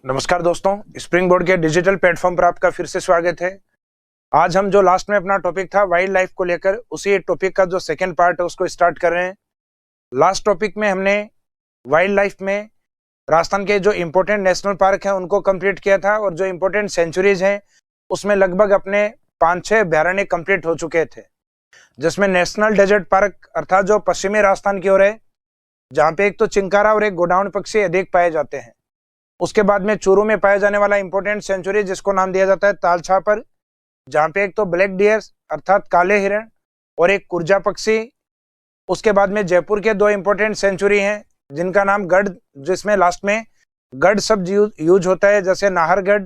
नमस्कार दोस्तों, spring board के डिजिटल प्लेटफॉर्म पर आपका फिर से स्वागत है। आज हम जो लास्ट में अपना टॉपिक था वाइल्ड लाइफ को लेकर, उसी टॉपिक का जो सेकंड पार्ट है उसको स्टार्ट कर रहे हैं। लास्ट टॉपिक में हमने वाइल्ड लाइफ में राजस्थान के जो इम्पोर्टेंट नेशनल पार्क हैं उनको कंप्लीट किया था और जो इम्पोर्टेंट सेंचुरीज हैं उसमें लगभग अपने 5-6 अभ्यारण्य कंप्लीट हो चुके थे, जिसमें नेशनल डेजर्ट पार्क अर्थात जो पश्चिमी राजस्थान की ओर है, जहाँ पे एक तो चिंकारा और एक गोडाउन पक्षी अधिक पाए जाते हैं। उसके बाद में चूरू में पाया जाने वाला इंपॉर्टेंट सेंचुरी जिसको नाम दिया जाता है तालछापर, जहाँ पे एक तो ब्लैक डियर अर्थात काले हिरण और एक कुर्जा पक्षी। उसके बाद में जयपुर के 2 इंपॉर्टेंट सेंचुरी हैं जिनका नाम गढ़, जिसमें लास्ट में गढ़ शब्द यूज होता है, जैसे नाहरगढ़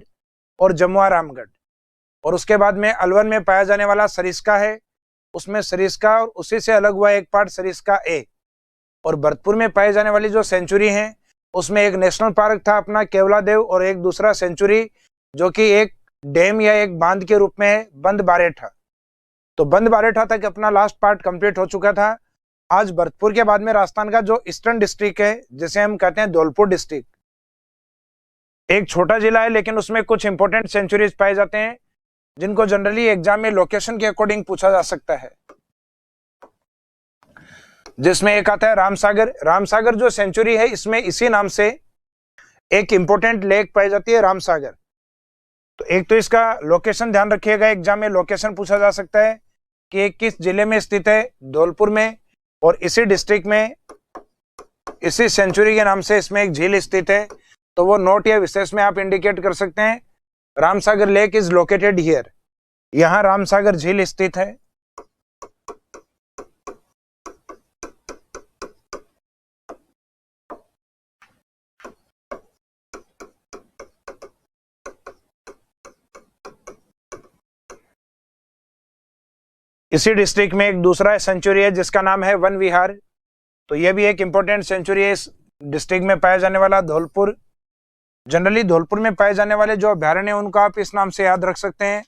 और जमुआ रामगढ़। और उसके बाद में अलवर में पाया जाने वाला सरिस्का है, उसमें सरिस्का और उसी से अलग हुआ एक पार्ट सरिस्का ए। और भरतपुर में पाए जाने वाली जो सेंचुरी है उसमें एक नेशनल पार्क था अपना केवलादेव और एक दूसरा सेंचुरी जो कि एक डैम या एक बांध के रूप में है, बंद बारेठा। तो बंद बारेठा तक अपना लास्ट पार्ट कंप्लीट हो चुका था। आज भरतपुर के बाद में राजस्थान का जो ईस्टर्न डिस्ट्रिक्ट है, जिसे हम कहते हैं धौलपुर डिस्ट्रिक्ट, एक छोटा जिला है लेकिन उसमें कुछ इंपॉर्टेंट सेंचुरीज पाए जाते हैं जिनको जनरली एग्जाम में लोकेशन के अकॉर्डिंग पूछा जा सकता है, जिसमें एक आता है रामसागर। रामसागर जो सेंचुरी है इसमें इसी नाम से एक इंपॉर्टेंट लेक पाई जाती है रामसागर। तो एक तो इसका लोकेशन ध्यान रखिएगा, एग्जाम में लोकेशन पूछा जा सकता है कि ये किस जिले में स्थित है, धौलपुर में, और इसी डिस्ट्रिक्ट में इसी सेंचुरी के नाम से इसमें एक झील स्थित है। तो वो नोट या विशेष में आप इंडिकेट कर सकते हैं, Ramsagar lake is located here, यहाँ रामसागर झील स्थित है। इसी डिस्ट्रिक्ट में एक दूसरा सेंचुरी है जिसका नाम है वन विहार। तो यह भी एक इंपॉर्टेंट सेंचुरी है इस डिस्ट्रिक्ट में पाया जाने वाला धौलपुर। जनरली धौलपुर में पाए जाने वाले जो अभ्यारण्य हैं उनको आप इस नाम से याद रख सकते हैं,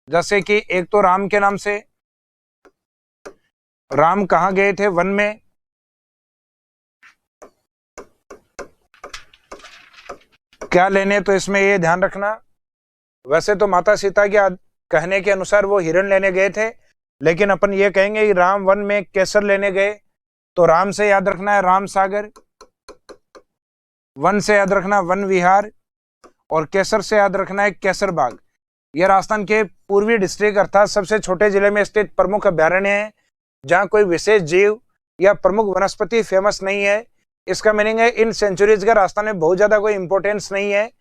जैसे कि एक तो राम के नाम से, राम कहाँ गए थे, वन में। क्या लेने, तो इसमें ये ध्यान रखना, वैसे तो माता सीता के कहने के अनुसार वो हिरण लेने गए थे, लेकिन अपन ये कहेंगे कि राम वन में केसर लेने गए। तो राम से याद रखना है राम सागर, वन से याद रखना वन विहार, और केसर से याद रखना है केसर बाग। यह राजस्थान के पूर्वी डिस्ट्रिक्ट अर्थात सबसे छोटे जिले में स्थित प्रमुख अभ्यारण्य है जहाँ कोई विशेष जीव या प्रमुख वनस्पति फेमस नहीं है। इसका मीनिंग है इन सेंचुरीज का राजस्थान में बहुत ज्यादा कोई इंपॉर्टेंस नहीं है।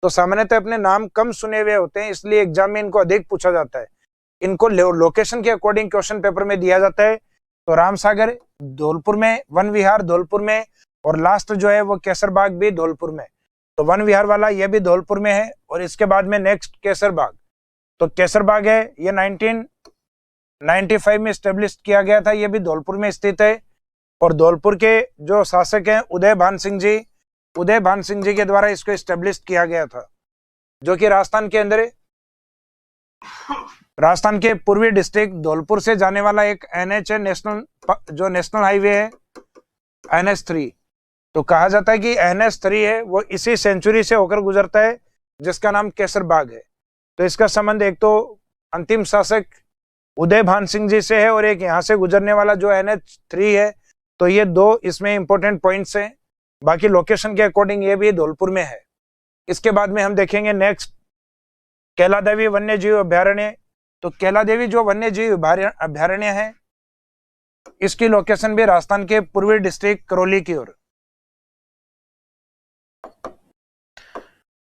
तो सामान्यतः अपने नाम कम सुने हुए होते हैं, इसलिए एग्जाम में इनको अधिक पूछा जाता है। इनको लोकेशन के अकॉर्डिंग क्वेश्चन पेपर में दिया जाता है। तो रामसागर धौलपुर में, वन विहार धौलपुर में, और लास्ट जो है वो केसर बाग भी धौलपुर में। तो वन विहार वाला ये भी धौलपुर में है, और इसके बाद में नेक्स्ट केसर बाग। तो केसर बाग है, ये 1995 में स्टेब्लिश किया गया था, ये भी धौलपुर में स्थित है। और धौलपुर के जो शासक हैं उदय भान सिंह जी के द्वारा इसको स्टेब्लिश किया गया था, जो कि राजस्थान के अंदर, राजस्थान के पूर्वी डिस्ट्रिक्ट धौलपुर से जाने वाला एक NH है, नेशनल हाईवे है NH3। तो कहा जाता है कि NH3 है वो इसी सेंचुरी से होकर गुजरता है जिसका नाम केसर बाग है। तो इसका संबंध एक तो अंतिम शासक उदय भान सिंह जी से है और एक यहाँ से गुजरने वाला जो NH3 है। तो ये 2 इसमें इंपॉर्टेंट पॉइंट्स हैं। बाकी लोकेशन के अकॉर्डिंग ये भी धौलपुर में है। इसके बाद में हम देखेंगे नेक्स्ट कैलादेवी वन्य जीव अभ्यारण्य। तो कैलादेवी जो वन्य जीव अभ्यारण्य है, इसकी लोकेशन भी राजस्थान के पूर्वी डिस्ट्रिक्ट करौली की ओर।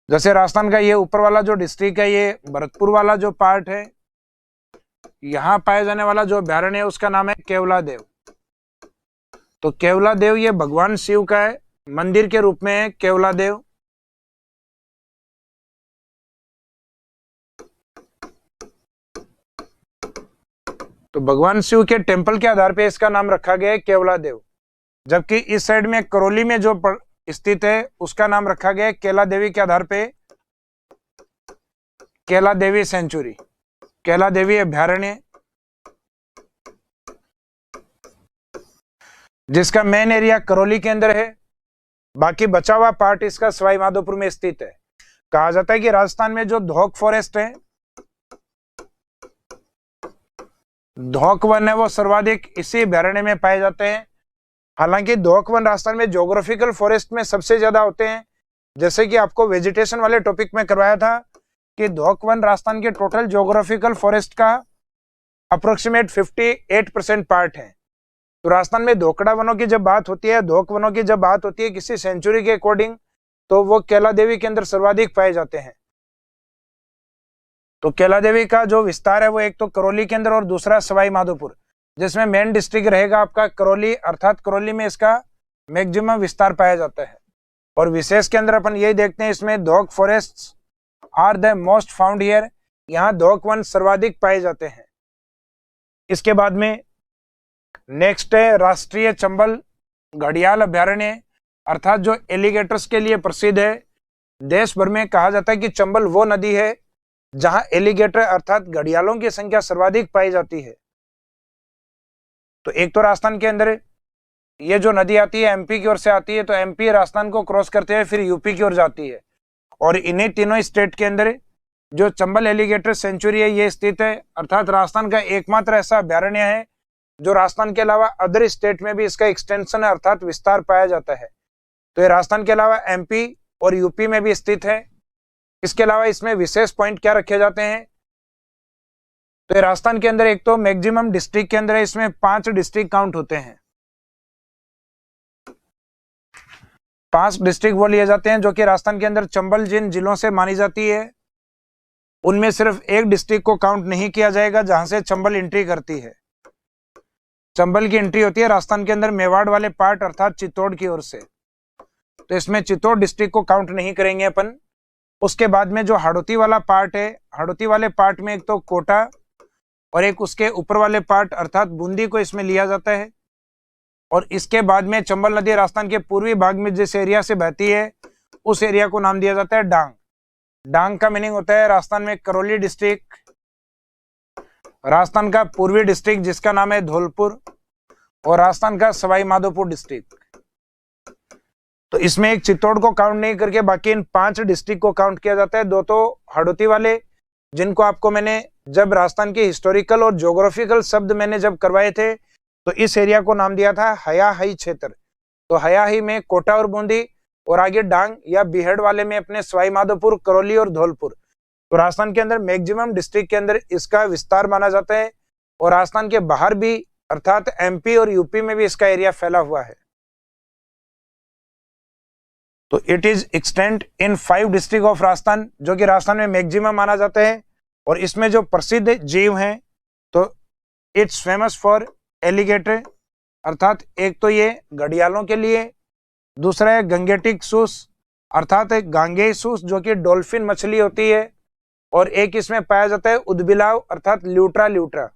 जैसे राजस्थान का ये ऊपर वाला जो डिस्ट्रिक्ट है, ये भरतपुर वाला जो पार्ट है, यहाँ पाए जाने वाला जो अभ्यारण्य है उसका नाम है केवलादेव। तो केवलादेव ये भगवान शिव का है, मंदिर के रूप में है केवलादेव। तो भगवान शिव के टेंपल के आधार पे इसका नाम रखा गया है केवलादेव। जबकि इस साइड में करौली में जो स्थित है उसका नाम रखा गया है कैला देवी के आधार पे कैला देवी सेंचुरी, कैला देवी अभ्यारण्य, जिसका मेन एरिया करौली के अंदर है। बाकी बचा हुआ पार्ट इसका सवाई माधोपुर में स्थित है। कहा जाता है कि राजस्थान में जो धोक फॉरेस्ट है, धोक वन है, वो सर्वाधिक इसी अभ्यारण्य में पाए जाते हैं। हालांकि धोक वन राजस्थान में ज्योग्राफिकल फॉरेस्ट में सबसे ज्यादा होते हैं। जैसे कि आपको वेजिटेशन वाले टॉपिक में करवाया था कि धोक वन राजस्थान के टोटल ज्योग्राफिकल फॉरेस्ट का अप्रोक्सीमेट 58% पार्ट है। तो राजस्थान में धोकड़ा वनों की जब बात होती है, धोक वनों की जब बात होती है किसी सेंचुरी के अकॉर्डिंग, तो वो कैला देवी के अंदर सर्वाधिक पाए जाते हैं। तो कैला देवी का जो विस्तार है वो एक तो करौली के अंदर और दूसरा सवाई माधोपुर, जिसमें मेन डिस्ट्रिक्ट रहेगा आपका करौली, अर्थात करौली में इसका मैक्सिमम विस्तार पाया जाता है। और विशेष के अंदर अपन यही देखते हैं, इसमें dhok forest are the most found here, यहाँ धोक वन सर्वाधिक पाए जाते हैं। इसके बाद में नेक्स्ट है राष्ट्रीय चंबल घड़ियाल अभ्यारण्य, अर्थात जो एलिगेटर्स के लिए प्रसिद्ध है। देश भर में कहा जाता है कि चंबल वो नदी है जहां एलिगेटर अर्थात घड़ियालों की संख्या सर्वाधिक पाई जाती है। तो एक तो राजस्थान के अंदर ये जो नदी आती है एमपी की ओर से आती है, तो एमपी राजस्थान को क्रॉस करते हुए फिर यूपी की ओर जाती है। और इन्हीं तीनों स्टेट के अंदर जो चंबल एलिगेटर सेंचुरी है ये स्थित है, अर्थात राजस्थान का एकमात्र ऐसा अभ्यारण्य है जो राजस्थान के अलावा अदर स्टेट में भी इसका एक्सटेंशन है अर्थात विस्तार पाया जाता है। तो ये राजस्थान के अलावा एमपी और यूपी में भी स्थित है। इसके अलावा इसमें विशेष पॉइंट क्या रखे जाते हैं, तो ये राजस्थान के अंदर एक तो मैक्सिमम डिस्ट्रिक्ट के अंदर इसमें 5 डिस्ट्रिक्ट काउंट होते हैं। 5 डिस्ट्रिक्ट वो लिए जाते हैं जो कि राजस्थान के अंदर चंबल जिन जिलों से मानी जाती है उनमें सिर्फ एक डिस्ट्रिक्ट को काउंट नहीं किया जाएगा जहां से चंबल एंट्री करती है। चंबल की एंट्री होती है राजस्थान के अंदर मेवाड़ वाले पार्ट अर्थात चित्तौड़ की ओर से, तो इसमें चित्तौड़ डिस्ट्रिक्ट को काउंट नहीं करेंगे अपन। उसके बाद में जो हाड़ौती वाला पार्ट है, हाड़ौती वाले पार्ट में एक तो कोटा और एक उसके ऊपर वाले पार्ट अर्थात बूंदी को इसमें लिया जाता है। और इसके बाद में चंबल नदी राजस्थान के पूर्वी भाग में जिस एरिया से बहती है उस एरिया को नाम दिया जाता है डांग। डांग का मीनिंग होता है राजस्थान में करौली डिस्ट्रिक्ट, राजस्थान का पूर्वी डिस्ट्रिक्ट जिसका नाम है धौलपुर, और राजस्थान का सवाई माधोपुर डिस्ट्रिक्ट। तो इसमें एक चित्तौड़ को काउंट नहीं करके बाकी इन 5 डिस्ट्रिक्ट को काउंट किया जाता है। 2 तो हाड़ौती वाले जिनको आपको मैंने जब राजस्थान के हिस्टोरिकल और ज्योग्राफिकल शब्द मैंने जब करवाए थे तो इस एरिया को नाम दिया था हयाही क्षेत्र। तो हयाही में कोटा और बूंदी, और आगे डांग या बिहड़ वाले में अपने सवाई माधोपुर, करौली और धौलपुर। तो राजस्थान के अंदर मैक्सिमम डिस्ट्रिक्ट के अंदर इसका विस्तार माना जाता है और राजस्थान के बाहर भी अर्थात एमपी और यूपी में भी इसका एरिया फैला हुआ है। तो it is extend in 5 district of Rajasthan, जो कि राजस्थान में मैक्सिमम माना जाता है। और इसमें जो प्रसिद्ध जीव हैं तो इट्स फेमस फॉर एलिगेटर, अर्थात एक तो ये घड़ियालों के लिए, दूसरा है गंगेटिक सूस अर्थात गांगेय सूस जो कि डॉल्फिन मछली होती है, और एक इसमें पाया जाता है उदबिलाव अर्थात ल्यूट्रा ल्यूट्रा।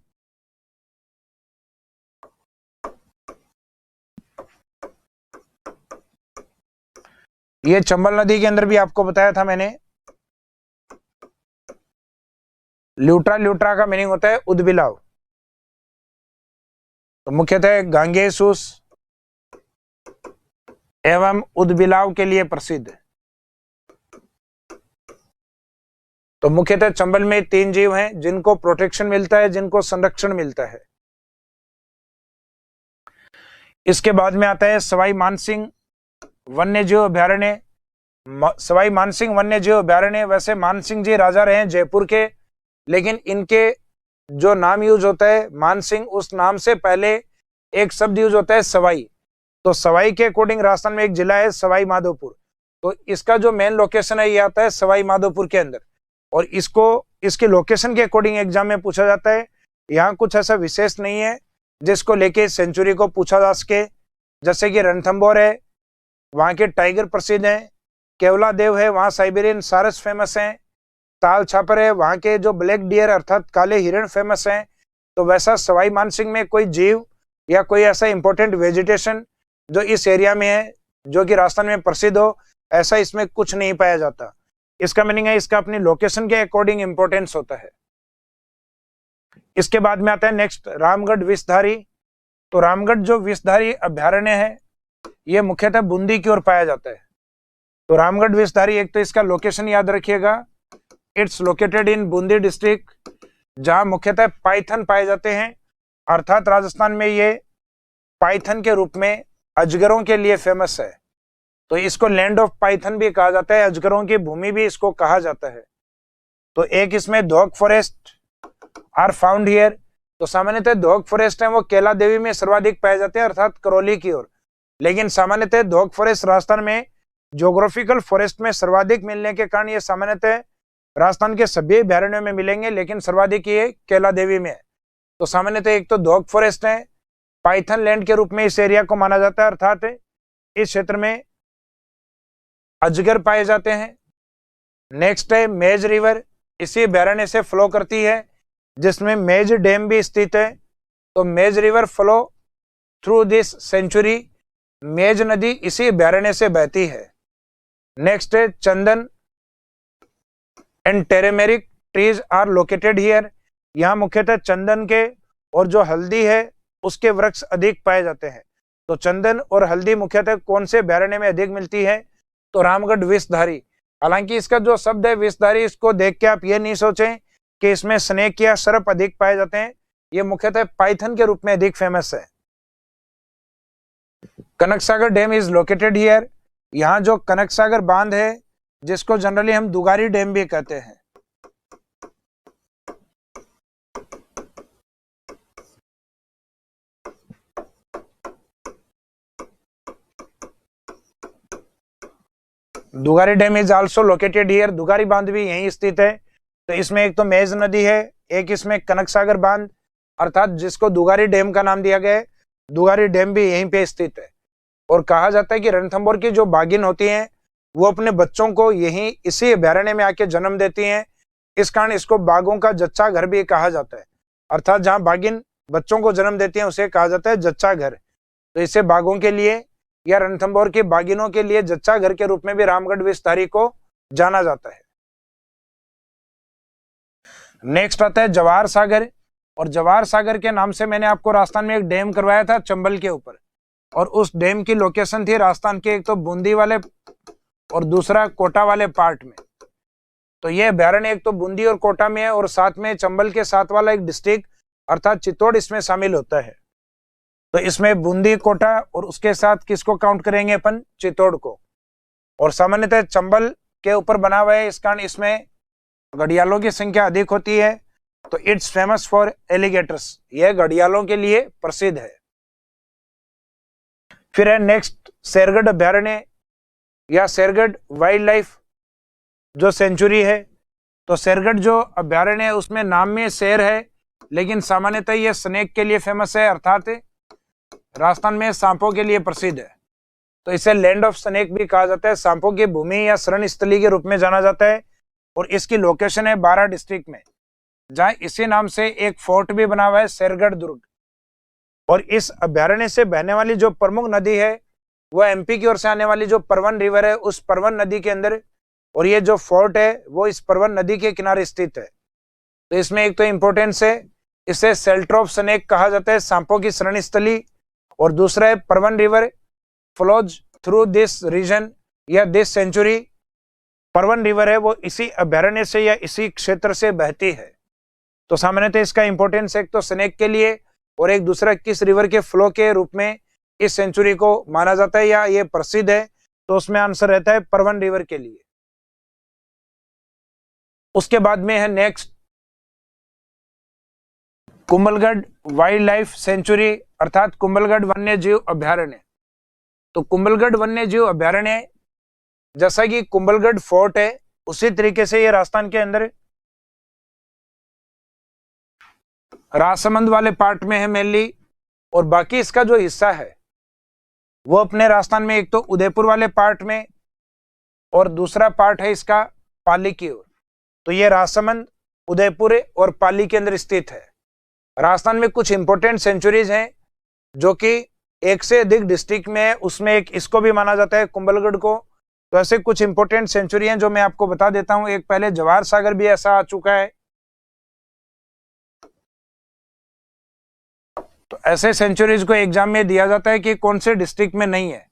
ये चंबल नदी के अंदर भी आपको बताया था मैंने, ल्यूट्रा ल्यूट्रा का मीनिंग होता है उदबिलाव। तो मुख्यतः गांगेय सूस एवं उदबिलाव के लिए प्रसिद्ध। तो मुख्यतः चंबल में 3 जीव हैं जिनको प्रोटेक्शन मिलता है, जिनको संरक्षण मिलता है। इसके बाद में आता है सवाई मानसिंह वन्यजीव अभ्यारण्य। सवाई मानसिंह वन्यजीव अभ्यारण्य, वैसे मानसिंह जी राजा रहे हैं जयपुर के, लेकिन इनके जो नाम यूज होता है मानसिंह, उस नाम से पहले एक शब्द यूज होता है सवाई। तो सवाई के अकॉर्डिंग राजस्थान में एक जिला है सवाई माधोपुर, तो इसका जो मेन लोकेशन है ये आता है सवाई माधोपुर के अंदर। और इसको इसके लोकेशन के अकॉर्डिंग एग्जाम में पूछा जाता है। यहाँ कुछ ऐसा विशेष नहीं है जिसको लेके सेंचुरी को पूछा जा सके, जैसे कि रणथंभौर है, वहाँ के टाइगर प्रसिद्ध हैं, केवला देव है, वहाँ साइबेरियन सारस फेमस हैं, ताल छापर है, वहाँ के जो ब्लैक डियर अर्थात काले हिरण फेमस हैं। तो वैसा सवाई मानसिंह में कोई जीव या कोई ऐसा इंपॉर्टेंट वेजिटेशन जो इस एरिया में है जो कि राजस्थान में प्रसिद्ध हो, ऐसा इसमें कुछ नहीं पाया जाता। इसका मीनिंग है इसका अपनी लोकेशन के अकॉर्डिंग इंपॉर्टेंस होता है। इसके बाद में आता है नेक्स्ट रामगढ़ विषधारी। तो रामगढ़ जो विषधारी अभ्यारण्य है ये मुख्यतः बूंदी की ओर पाया जाता है। तो रामगढ़ विषधारी, एक तो इसका लोकेशन याद रखिएगा, it's located in Bundi district, जहां मुख्यतः पाइथन पाए जाते हैं, अर्थात राजस्थान में ये पाइथन के रूप में अजगरों के लिए फेमस है। तो इसको लैंड ऑफ पाइथन भी कहा जाता है, अजगरों की भूमि भी इसको कहा जाता है। तो एक इसमें dhok forest are found here. तो सामान्यतः धोक फॉरेस्ट है वो कैला देवी में सर्वाधिक पाए जाते हैं, अर्थात करौली की ओर। लेकिन सामान्यतः धोक फॉरेस्ट राजस्थान में ज्योग्राफिकल फॉरेस्ट में सर्वाधिक मिलने के कारण ये सामान्यतः राजस्थान के सभी अभ्यारण्यों में मिलेंगे, लेकिन सर्वाधिक ये कैला देवी में है। तो सामान्यतः एक तो धोक फॉरेस्ट है, पाइथन लैंड के रूप में इस एरिया को माना जाता है, अर्थात इस क्षेत्र में अजगर पाए जाते हैं। नेक्स्ट है मेज रिवर, इसी अभ्यारण्य से फ्लो करती है, जिसमें मेज डैम भी स्थित है। तो Mej river flow through this sanctuary, Mej नदी इसी अभ्यारण्य से बहती है। नेक्स्ट है chandan and turmeric trees are located here. यहाँ मुख्यतः चंदन के और जो हल्दी है उसके वृक्ष अधिक पाए जाते हैं। तो चंदन और हल्दी मुख्यतः कौन से अभ्यारण्य में अधिक मिलती है? तो रामगढ़ विषधारी। हालांकि इसका जो शब्द है विषधारी, इसको देख के आप ये नहीं सोचें कि इसमें स्नेक या सर्प अधिक पाए जाते हैं, ये मुख्यतः पाइथन के रूप में अधिक फेमस है। कनक सागर डैम इज लोकेटेड हियर। यहाँ जो कनक सागर बांध है, जिसको जनरली हम दुगारी डैम भी कहते हैं। Dugari dam is also located here. Dugari बांध भी यहीं स्थित है। तो इसमें एक तो मेज नदी है, एक इसमें कनक सागर बांध, अर्थात जिसको दुगारी डैम का नाम दिया गया है, दुगारी डैम भी यहीं पे स्थित है। और कहा जाता है कि रणथंभौर की जो बाघिन होती हैं वो अपने बच्चों को यहीं इसी अभ्यारण्य में आके जन्म देती हैं। इस कारण इसको बाघों का जच्चा घर भी कहा जाता है, अर्थात जहां बाघिन बच्चों को जन्म देती हैं उसे कहा जाता है जच्चा घर। तो इसे बाघों के लिए या रणथंभौर की बाघिनों के लिए जच्चा घर के रूप में भी रामगढ़ विषधारी को जाना जाता है। नेक्स्ट आता है जवाहर सागर। और जवाहर सागर के नाम से मैंने आपको राजस्थान में एक डैम करवाया था चंबल के ऊपर, और उस डैम की लोकेशन थी राजस्थान के एक तो बूंदी वाले और दूसरा कोटा वाले पार्ट में। तो यह अभ्यारण्य एक तो बूंदी और कोटा में है, और साथ में चंबल के साथ वाला एक डिस्ट्रिक्ट अर्थात चित्तौड़ इसमें शामिल होता है। तो इसमें बूंदी, कोटा और उसके साथ किसको काउंट करेंगे अपन? चित्तौड़ को। और सामान्यतः चंबल के ऊपर बना हुआ है, इस कारण इसमें घड़ियालों की संख्या अधिक होती है। तो इट्स फेमस फॉर एलिगेटर्स, यह घड़ियालों के लिए प्रसिद्ध है। फिर है नेक्स्ट शेरगढ़ अभ्यारण्य या शेरगढ़ वाइल्ड लाइफ जो सेंचुरी है। तो शेरगढ़ जो अभ्यारण्य है उसमें नाम में शेर है, लेकिन सामान्यतः यह स्नेक के लिए फेमस है, अर्थात राजस्थान में सांपों के लिए प्रसिद्ध है। तो इसे लैंड ऑफ स्नेक भी कहा जाता है, सांपों की भूमि या शरण स्थली के रूप में जाना जाता है। और इसकी लोकेशन है बारां डिस्ट्रिक्ट में, जहां इसी नाम से एक फोर्ट भी बना हुआ है, शेरगढ़ दुर्ग। और इस अभ्यारण्य से बहने वाली जो प्रमुख नदी है वो एमपी की ओर से आने वाली जो परवन रिवर है, उस परवन नदी के अंदर, और ये जो फोर्ट है वो इस परवन नदी के किनारे स्थित है। तो इसमें एक तो इंपॉर्टेंस है, इसे शेल्टर ऑफ स्नेक कहा जाता है, सांपों की शरण स्थली। और दूसरा है Parwan river flows through this region या दिस सेंचुरी। परवन रिवर है वो इसी अभ्यारण्य से या इसी क्षेत्र से बहती है। तो सामान्यतः इसका इंपॉर्टेंस एक तो स्नेक के लिए, और एक दूसरा किस रिवर के फ्लो के रूप में इस सेंचुरी को माना जाता है या ये प्रसिद्ध है। तो उसमें आंसर रहता है परवन रिवर के लिए। उसके बाद में है next Kumbhalgarh wild life sanctuary, अर्थात कुंभलगढ़ वन्य जीव अभ्यारण्य। तो कुंभलगढ़ वन्य जीव अभ्यारण्य, जैसा कि कुंभलगढ़ फोर्ट है उसी तरीके से ये राजस्थान के अंदर राजसमंद वाले पार्ट में है मेनली, और बाकी इसका जो हिस्सा है वो अपने राजस्थान में एक तो उदयपुर वाले पार्ट में, और दूसरा पार्ट है इसका पाली की ओर। तो ये राजसमंद, उदयपुर और पाली के अंदर स्थित है। राजस्थान में कुछ इंपॉर्टेंट सेंचुरीज हैं जो कि एक से अधिक डिस्ट्रिक्ट में है, उसमें एक इसको भी माना जाता है कुंभलगढ़ को। तो ऐसे कुछ इंपॉर्टेंट सेंचुरी हैं जो मैं आपको बता देता हूं। एक पहले जवाहर सागर भी ऐसा आ चुका है। तो ऐसे सेंचुरीज को एग्जाम में दिया जाता है कि कौन से डिस्ट्रिक्ट में नहीं है।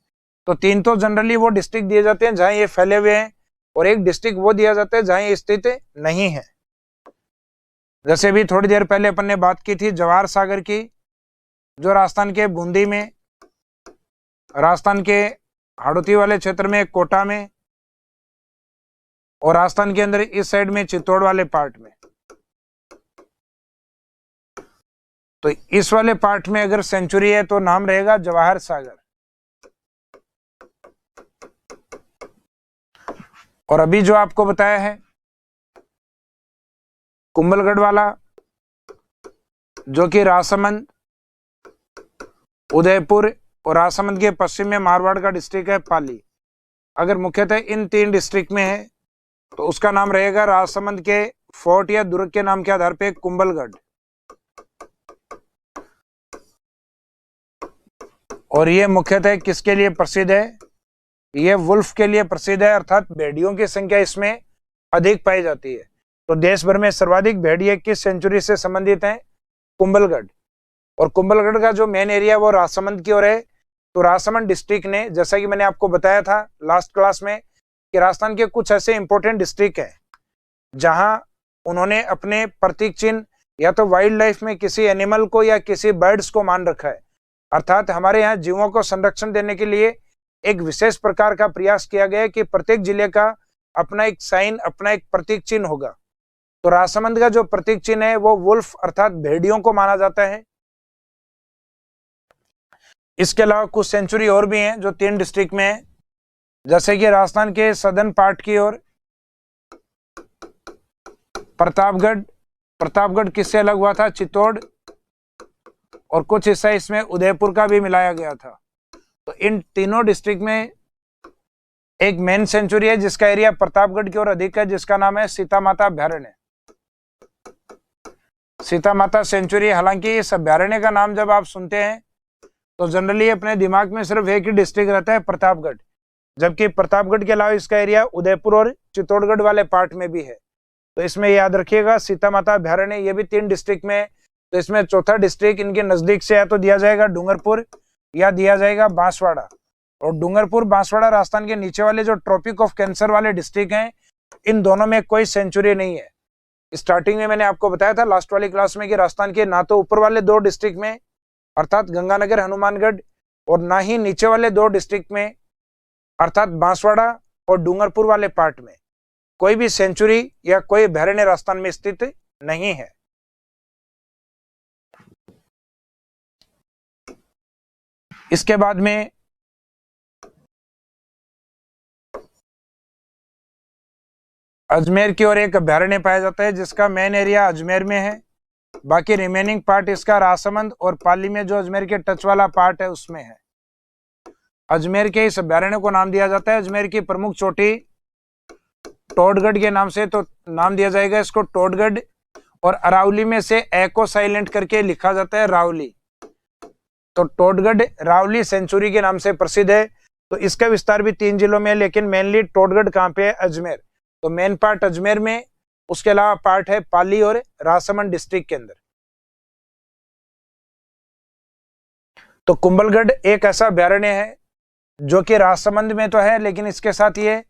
तो 3 तो जनरली वो डिस्ट्रिक्ट दिए जाते हैं जहां ये फैले हुए हैं, और एक डिस्ट्रिक्ट वो दिया जाता है जहां ये स्थित नहीं है। जैसे भी थोड़ी देर पहले अपन ने बात की थी जवाहर सागर की, जो राजस्थान के बूंदी में, राजस्थान के हाड़ौती वाले क्षेत्र में, कोटा में, और राजस्थान के अंदर इस साइड में चित्तौड़ वाले पार्ट में। तो इस वाले पार्ट में अगर सेंचुरी है तो नाम रहेगा जवाहर सागर। और अभी जो आपको बताया है कुंभलगढ़ वाला, जो कि राजसमंद, उदयपुर और राजसमंद के पश्चिम में मारवाड़ का डिस्ट्रिक्ट है पाली। अगर मुख्यतः इन 3 डिस्ट्रिक्ट में है तो उसका नाम रहेगा राजसमंद के फोर्ट या दुर्ग के नाम के आधार पे कुंभलगढ़। और ये मुख्यतः किसके लिए प्रसिद्ध है? ये वुल्फ के लिए प्रसिद्ध है, अर्थात भेड़ियों की संख्या इसमें अधिक पाई जाती है। तो देश भर में सर्वाधिक भेड़िए किस सेंचुरी से संबंधित हैं? कुंभलगढ़। और कुंभलगढ़ का जो मेन एरिया वो राजसमंद की ओर है। तो राजसमंद डिस्ट्रिक्ट ने, जैसा कि मैंने आपको बताया था लास्ट क्लास में, कि राजस्थान के कुछ ऐसे इंपॉर्टेंट डिस्ट्रिक्ट हैं जहां उन्होंने अपने प्रतीक चिन्ह या तो वाइल्ड लाइफ में किसी एनिमल को या किसी बर्ड्स को मान रखा है। अर्थात हमारे यहाँ जीवों को संरक्षण देने के लिए एक विशेष प्रकार का प्रयास किया गया है कि प्रत्येक जिले का अपना एक साइन, अपना एक प्रतीक चिन्ह होगा। तो राजसमंद का जो प्रतीक चिन्ह है वो वुल्फ अर्थात भेड़ियों को माना जाता है। इसके अलावा कुछ सेंचुरी और भी हैं जो 3 डिस्ट्रिक्ट में है, जैसे कि राजस्थान के सदर्न पार्ट की ओर प्रतापगढ़। प्रतापगढ़ किससे अलग हुआ था? चित्तौड़। और कुछ हिस्सा इसमें उदयपुर का भी मिलाया गया था। तो इन तीनों डिस्ट्रिक्ट में एक मेन सेंचुरी है जिसका एरिया प्रतापगढ़ की ओर अधिक है, जिसका नाम है सीता माता अभ्यारण्य। सीता माता सेंचुरी। हालांकि इस अभ्यारण्य का नाम जब आप सुनते हैं तो जनरली अपने दिमाग में सिर्फ एक ही डिस्ट्रिक्ट रहता है, प्रतापगढ़, जबकि प्रतापगढ़ के अलावा इसका एरिया उदयपुर और चित्तौड़गढ़ वाले पार्ट में भी है। तो इसमें याद रखिएगा सीता माता अभ्यारण्य, ये भी 3 डिस्ट्रिक्ट में है। तो इसमें चौथा डिस्ट्रिक्ट इनके नजदीक से है तो दिया जाएगा डूंगरपुर या दिया जाएगा बांसवाड़ा। और डूंगरपुर बांसवाड़ा राजस्थान के नीचे वाले जो ट्रॉपिक ऑफ कैंसर वाले डिस्ट्रिक्ट हैं, इन दोनों में कोई सेंचुरी नहीं है। स्टार्टिंग में मैंने आपको बताया था लास्ट वाली क्लास में कि राजस्थान के ना तो ऊपर वाले 2 डिस्ट्रिक्ट में अर्थात गंगानगर हनुमानगढ़, और ना ही नीचे वाले 2 डिस्ट्रिक्ट में अर्थात बांसवाड़ा और डूंगरपुर वाले पार्ट में कोई भी सेंचुरी या कोई अभ्यारण्य राजस्थान में स्थित नहीं है। इसके बाद में अजमेर की ओर एक अभ्यारण्य पाया जाता है जिसका मेन एरिया अजमेर में है। बाकी रिमेनिंग पार्ट इसका राजसमंद और पाली में जो अजमेर के टच वाला पार्ट है उसमें है। अजमेर के इस अभ्यारण्य को नाम दिया जाता है अजमेर की प्रमुख चोटी टोडगढ़ के नाम से, तो नाम दिया जाएगा इसको टोडगढ़। और अरावली में से ए को साइलेंट करके लिखा जाता है रावली। तो टोडगढ़ रावली सेंचुरी के नाम से प्रसिद्ध है। तो इसका विस्तार भी 3 जिलों में है, लेकिन मेनली टोडगढ़ कहाँ पे है? अजमेर। तो मेन पार्ट अजमेर में, उसके अलावा पार्ट है पाली और राजसमंद डिस्ट्रिक्ट के अंदर। तो कुंभलगढ़ एक ऐसा अभ्यारण्य है जो कि राजसमंद में तो है, लेकिन इसके साथ ये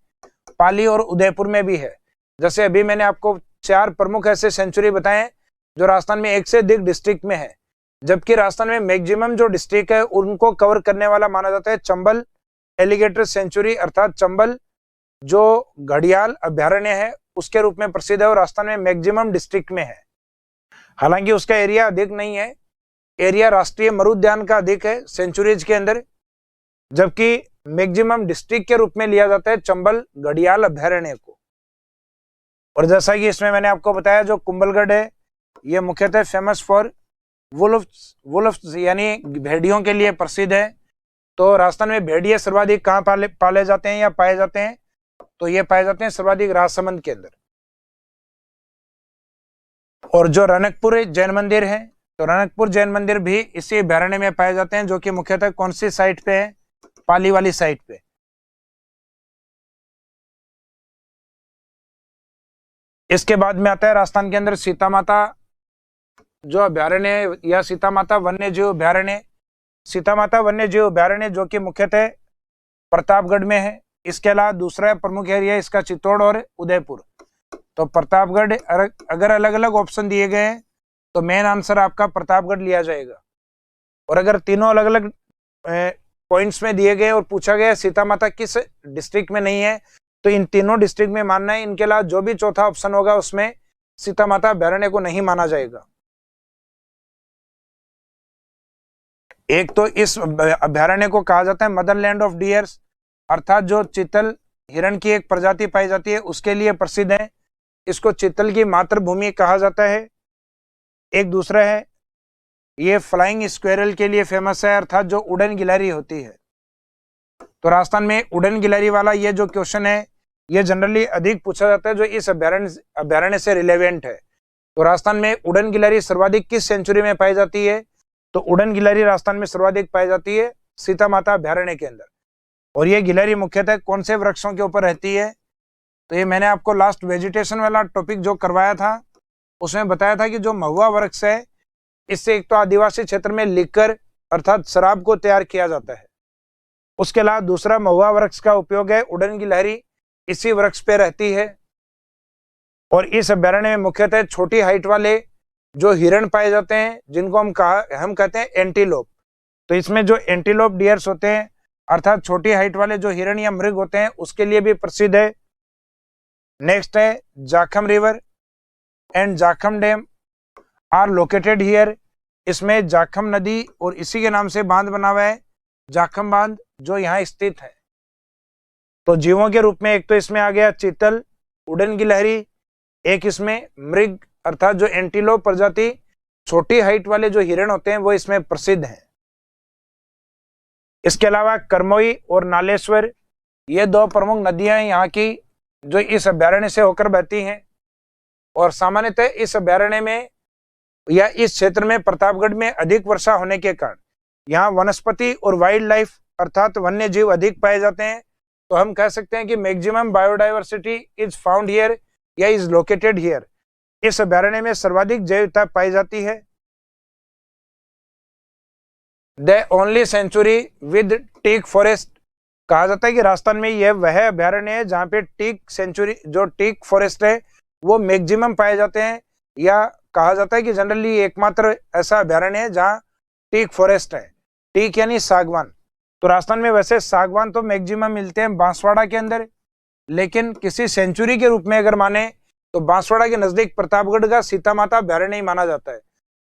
पाली और उदयपुर में भी है। जैसे अभी मैंने आपको 4 प्रमुख ऐसे सेंचुरी बताए जो राजस्थान में एक से अधिक डिस्ट्रिक्ट में है, जबकि राजस्थान में मैक्सिमम जो डिस्ट्रिक्ट है उनको कवर करने वाला माना जाता है चंबल एलिगेटर सेंचुरी, अर्थात चंबल जो घड़ियाल अभ्यारण्य है उसके रूप में प्रसिद्ध है और राजस्थान में मैक्सिमम डिस्ट्रिक्ट में है। हालांकि उसका एरिया अधिक नहीं है, एरिया राष्ट्रीय मरुद्यान का अधिक है सेंचुरीज के अंदर, जबकि मैक्सिमम डिस्ट्रिक्ट के रूप में लिया जाता है चंबल घड़ियाल अभ्यारण्य को। और जैसा कि इसमें मैंने आपको बताया जो कुंभलगढ़ है ये मुख्यतः फेमस फॉर वुल्फ्स यानी भेड़ियों के लिए प्रसिद्ध है। तो राजस्थान में भेड़िए सर्वाधिक कहाँ पाले जाते हैं या पाए जाते हैं? तो ये पाए जाते हैं सर्वाधिक राजसमंद के अंदर। और जो रनकपुर जैन मंदिर है, तो रनकपुर जैन मंदिर भी इसी अभ्यारण्य में पाए जाते हैं, जो कि मुख्यतः कौन सी साइट पे है? पाली वाली साइट पे। इसके बाद में आता है राजस्थान के अंदर सीता माता जो अभ्यारण्य या सीता माता वन्य जीव अभ्यारण्य। सीता माता वन्य जीव अभ्यारण्य जो कि मुख्यतः प्रतापगढ़ में है। इसके अलावा दूसरा प्रमुख एरिया इसका चित्तौड़ और उदयपुर। तो प्रतापगढ़, अगर अलग अलग ऑप्शन दिए गए हैं तो मेन आंसर आपका प्रतापगढ़ लिया जाएगा। और अगर तीनों अलग अलग पॉइंट्स में दिए गए और पूछा गया सीता माता किस डिस्ट्रिक्ट में नहीं है, तो इन तीनों डिस्ट्रिक्ट में मानना है। इनके अलावा जो भी चौथा ऑप्शन होगा उसमें सीता माता अभ्यारण्य को नहीं माना जाएगा। एक तो इस अभ्यारण्य को कहा जाता है मदरलैंड ऑफ डियर्स, अर्थात जो चीतल हिरण की एक प्रजाति पाई जाती है उसके लिए प्रसिद्ध है। इसको चीतल की मातृभूमि कहा जाता है। एक दूसरा है, ये फ्लाइंग स्क्वेरल के लिए फेमस है, अर्थात जो उड़न गिलहरी होती है। तो राजस्थान में उड़न गिलहरी वाला ये जो क्वेश्चन है ये जनरली अधिक पूछा जाता है, जो इस अभ्यारण्य से रिलेवेंट है। तो राजस्थान में उड़न गिलहरी सर्वाधिक किस सेंचुरी में पाई जाती है? तो उड़न गिलहरी राजस्थान में सर्वाधिक पाई जाती है सीता माता अभ्यारण्य के अंदर। और ये गिलहरी मुख्यतः कौन से वृक्षों के ऊपर रहती है? तो ये मैंने आपको लास्ट वेजिटेशन वाला टॉपिक जो करवाया था उसमें बताया था कि जो महुआ वृक्ष है इससे एक तो आदिवासी क्षेत्र में लिकर अर्थात शराब को तैयार किया जाता है। उसके अलावा दूसरा महुआ वृक्ष का उपयोग है, उड़न गिलहरी इसी वृक्ष पे रहती है। और इस अभ्यारण्य में मुख्यतः छोटी हाइट वाले जो हिरण पाए जाते हैं जिनको हम कहते हैं एंटीलोप। तो इसमें जो एंटीलोप डियर्स होते हैं अर्थात छोटी हाइट वाले जो हिरण या मृग होते हैं उसके लिए भी प्रसिद्ध है। नेक्स्ट है Jakham river and Jakham dam are located here. इसमें जाखम नदी और इसी के नाम से बांध बना हुआ है, जाखम बांध, जो यहाँ स्थित है। तो जीवों के रूप में एक तो इसमें आ गया चीतल, उड़न गिलहरी, एक इसमें मृग अर्थात जो एंटीलोप प्रजाति छोटी हाइट वाले जो हिरण होते हैं वो इसमें प्रसिद्ध हैं। इसके अलावा करमोई और नालेश्वर ये दो प्रमुख नदियां हैं यहाँ की जो इस अभ्यारण्य से होकर बहती हैं। और सामान्यतः इस अभ्यारण्य में या इस क्षेत्र में प्रतापगढ़ में अधिक वर्षा होने के कारण यहाँ वनस्पति और वाइल्ड लाइफ अर्थात वन्य जीव अधिक पाए जाते हैं। तो हम कह सकते हैं कि maximum biodiversity is found here या इज लोकेटेड हियर। इस अभ्यारण्य में सर्वाधिक जैव विविधता पाई जाती है। The only sanctuary with teak forest, कहा जाता है कि राजस्थान में यह वह अभ्यारण्य है जहां पे टीक सेंचुरी जो टीक फॉरेस्ट है वो मैक्सिमम पाए जाते हैं, या कहा जाता है कि जनरली एकमात्र ऐसा अभ्यारण्य है जहां टीक फॉरेस्ट है। टीक यानी सागवान। तो राजस्थान में वैसे सागवान तो मैक्सिमम मिलते हैं बांसवाड़ा के अंदर, लेकिन किसी सेंचुरी के रूप में अगर माने तो बांसवाड़ा के नजदीक प्रतापगढ़ का सीता माता अभ्यारण्य ही माना जाता है।